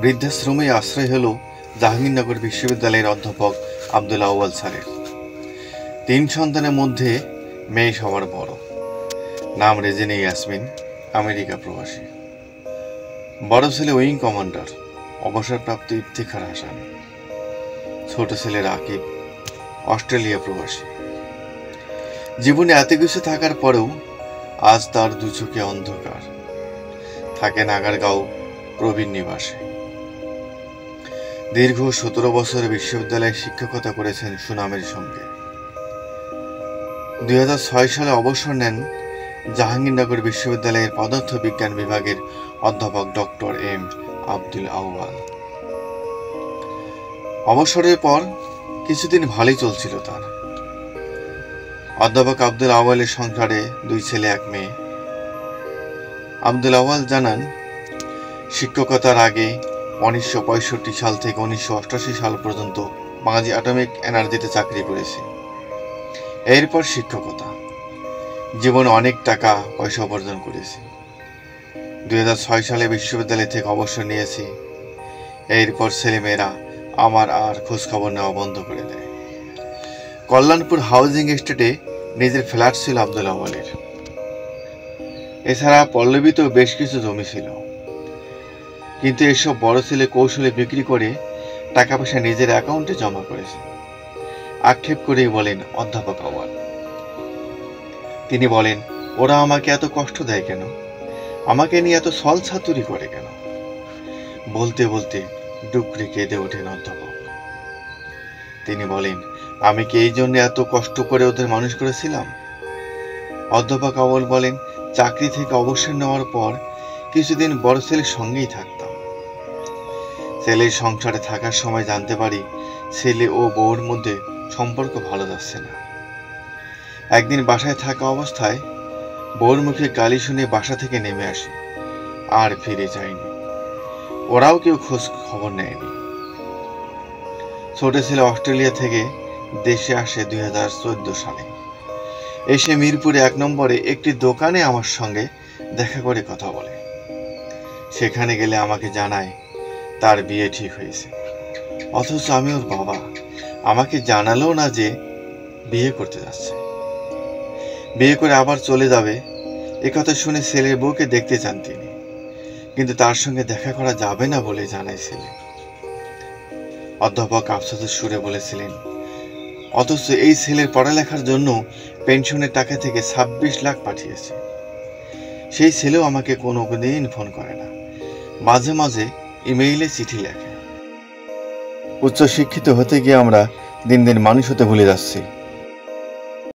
বৃদ্ধাশ্রমে আশ্রয় হল জাহাঙ্গীরনগর বিশ্ববিদ্যালয়ের অধ্যাপক আব্দুল আউয়াল স্যারের। 3 সন্তানের মধ্যে মেয়ে সবার বড়। নাম রেজিনা ইয়াসমিন, আমেরিকা প্রবাসী। বড় ছেলে উইং কমান্ডার, অবসরপ্রাপ্ত ইফতেখার হাসান। ছোট ছেলে রাকিব, অস্ট্রেলিয়া প্রবাসী। জীবনে এত কিছু থাকার পরেও আজ তার 2 চোখে অন্ধকার। থাকেন আগারগাঁও প্রবীণ নিবাসে। দীর্ঘ 17 বছর বিশ্ববিদ্যালয়ে শিক্ষকতা করেছেন সুনামের সঙ্গে। 2006 সালে অবসর নেন জাহাঙ্গীরনগর বিশ্ববিদ্যালয়ের পদার্থ বিজ্ঞান বিভাগের অধ্যাপক ডক্টর এম আব্দুল আউয়াল। অবসরের পর কিছুদিন ভালোই চলছিল তার। অধ্যাপক আব্দুল আউয়ালের সংসারে 2 ছেলে 1 মেয়ে। আব্দুল আউয়াল জানান, শিক্ষকতার আগে 1965 সাল থেকে 1988 সাল পর্যন্ত বাংলাদেশ অ্যাটমিক এনার্জিতে চাকরি করেছি। এরপর শিক্ষকতা। জীবনে অনেক টাকা পয়সা উপার্জন করেছি। 2006 সালে বিশ্ববিদ্যালয় থেকে অবসর নিয়েছি। এরপর ছেলেমেয়েরা আমার আর খোঁজ খবর নেওয়া বন্ধ করে দেয়। কল্যাণপুর হাউজিং এস্টেটে নিজের ফ্ল্যাট ছিল আব্দুল আউয়ালের। এছাড়া পল্লবীতেও বেশ কিছু জমি ছিল, কিন্তু এসব বড় ছেলে কৌশলে বিক্রি করে টাকা পয়সা নিজের অ্যাকাউন্টে জমা করেছে। আক্ষেপ করেই বলেন অধ্যাপক আউয়াল। তিনি বলেন, ওরা আমাকে এত কষ্ট দেয় কেন, আমাকে নিয়ে এত ছলছাতুরি করে কেন? বলতে বলতে ডুকরে কেঁদে ওঠেন অধ্যাপক। তিনি বলেন, আমি কি এই জন্য এত কষ্ট করে ওদের মানুষ করেছিলাম? অধ্যাপক আউয়াল বলেন, চাকরি থেকে অবসর নেওয়ার পর কিছুদিন বড় ছেলের সঙ্গেই থাকতাম। ছেলের সংসারে থাকার সময় জানতে পারি ছেলে ও বউর মধ্যে সম্পর্ক ভালো যাচ্ছে না। একদিন বাসায় থাকা অবস্থায় বউর মুখে গালি শুনে বাসা থেকে নেমে আসি, আর ফিরে যায়নি। ওরাও কেউ খোঁজ খবর নেয়নি। ছোট ছেলে অস্ট্রেলিয়া থেকে দেশে আসে 2014 সালে। এসে মিরপুরে 1 নম্বরে একটি দোকানে আমার সঙ্গে দেখা করে কথা বলে। সেখানে গেলে আমাকে জানায় তার বিয়ে ঠিক হয়েছে, অথচ আমি ওর বাবা। আমাকে জানালো না যে বিয়ে করতে যাচ্ছে। বিয়ে করে আবার চলে যাবে একথা শুনে ছেলের বউকে দেখতে চান তিনি, কিন্তু তার সঙ্গে দেখা করা যাবে না বলে জানায় ছেলে। অধ্যাপক আফসোসের সুরে বলেছিলেন, অথচ এই ছেলের পড়ালেখার জন্য পেনশনের টাকা থেকে 26 লাখ পাঠিয়েছে। সেই ছেলেও আমাকে কোনোদিন ফোন করে না, মাঝে মাঝে ইমেইলে চিঠি লেখে। উচ্চশিক্ষিত হতে গিয়ে আমরা দিন দিন মানুষ হতে ভুলে যাচ্ছি।